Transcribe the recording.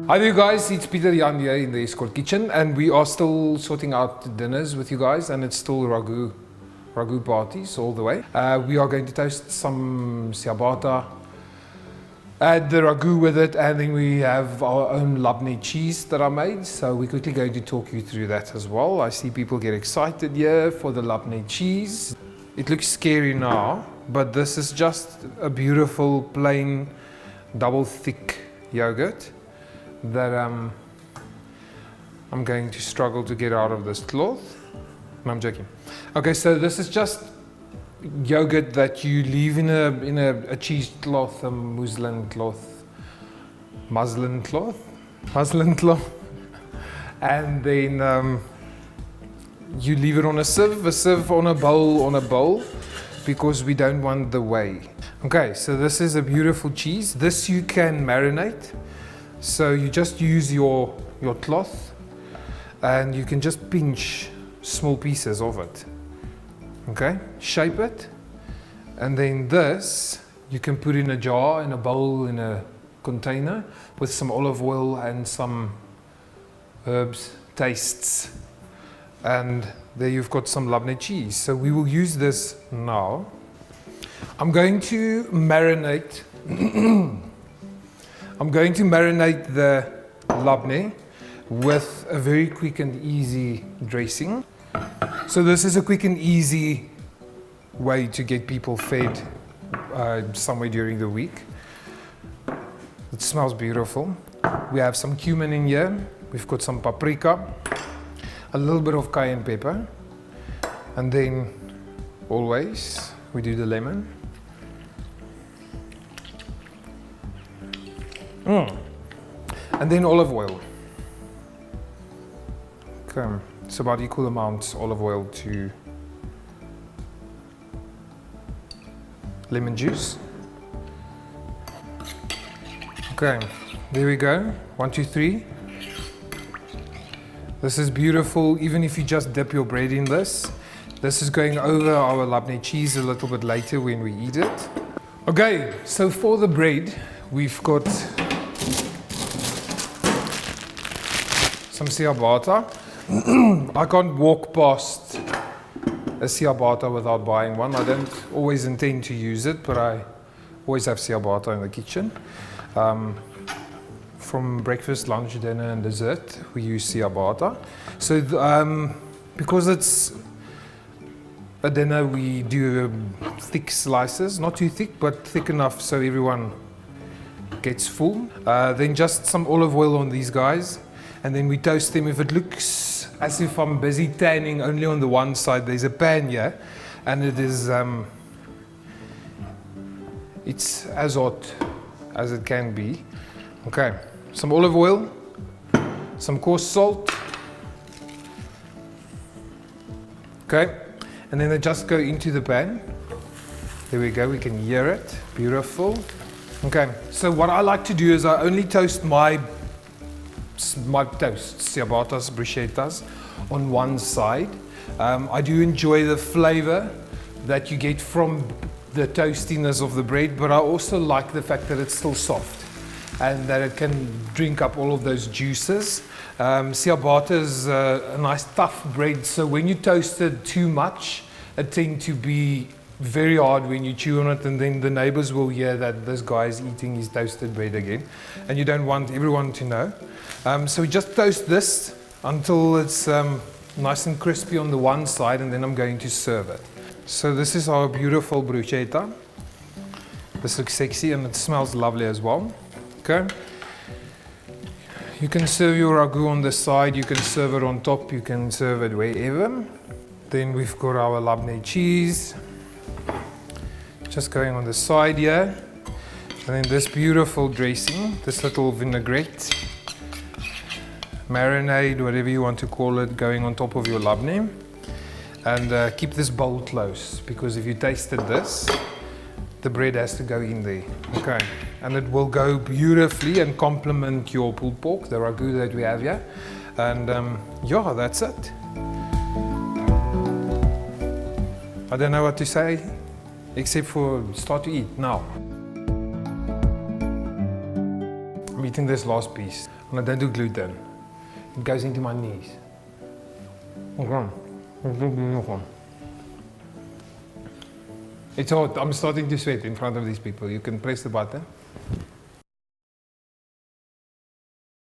Hi there guys, it's Pieter Jan here in the Eskort kitchen, and we are still sorting out dinners with you guys, and it's still ragu parties all the way. We are going to toast some ciabatta, add the ragu with it, and then we have our own Labneh cheese that I made, so we're quickly going to talk you through that as well. I see people get excited here for the Labneh cheese. It looks scary now, but this is just a beautiful plain double thick yogurt that I'm going to struggle to get out of this cloth. No, I'm joking. Okay, so this is just yogurt that you leave in a cheesecloth, a muslin cloth, and then you leave it on a sieve on a bowl, because we don't want the whey. Okay, so this is a beautiful cheese. This you can marinate. So you just use your cloth and you can just pinch small pieces of it. Okay, shape it, and then this you can put in a jar, in a bowl, in a container with some olive oil and some herbs, tastes, and there you've got some Labneh cheese. So we will use this now. I'm going to marinate the Labneh with a very quick and easy dressing. So this is a quick and easy way to get people fed somewhere during the week. It smells beautiful. We have some cumin in here. We've got some paprika, a little bit of cayenne pepper, and then always we do the lemon. And then olive oil. Okay, it's about equal amounts olive oil to lemon juice. Okay, there we go. 1, 2, 3. This is beautiful. Even if you just dip your bread in this is going over our Labneh cheese a little bit later when we eat it. Okay, so for the bread, we've got some ciabatta. I can't walk past a ciabatta without buying one. I don't always intend to use it, but I always have ciabatta in the kitchen. From breakfast, lunch, dinner and dessert, we use ciabatta. So because it's a dinner, we do thick slices, not too thick, but thick enough so everyone gets full. Then just some olive oil on these guys, and then we toast them. If it looks as if I'm busy tanning only on the one side, there's a pan here, and it is it's as hot as it can be. Okay, some olive oil, some coarse salt. Okay, and then they just go into the pan. There we go, we can hear it. Beautiful. Okay, so what I like to do is I only toast my toasts, ciabattas, bruschettas, on one side. I do enjoy the flavor that you get from the toastiness of the bread, but I also like the fact that it's still soft and that it can drink up all of those juices. Ciabatta is a nice tough bread, so when you toast it too much, it tends to be very hard when you chew on it, and then the neighbors will hear that this guy is eating his toasted bread again, and you don't want everyone to know. So we just toast this until it's nice and crispy on the one side, and then I'm going to serve it. So this is our beautiful bruschetta. This looks sexy and it smells lovely as well. Okay. You can serve your ragu on the side, you can serve it on top, you can serve it wherever. Then we've got our Labneh cheese, just going on the side here. And then this beautiful dressing, this little vinaigrette, marinade, whatever you want to call it, going on top of your Labneh. And keep this bowl close, because if you tasted this, the bread has to go in there. Okay, and it will go beautifully and complement your pulled pork, the ragu that we have here. And yeah, that's it. I don't know what to say, except for start to eat now. I'm eating this last piece. And I don't do gluten. It goes into my knees. It's hot. I'm starting to sweat in front of these people. You can press the button.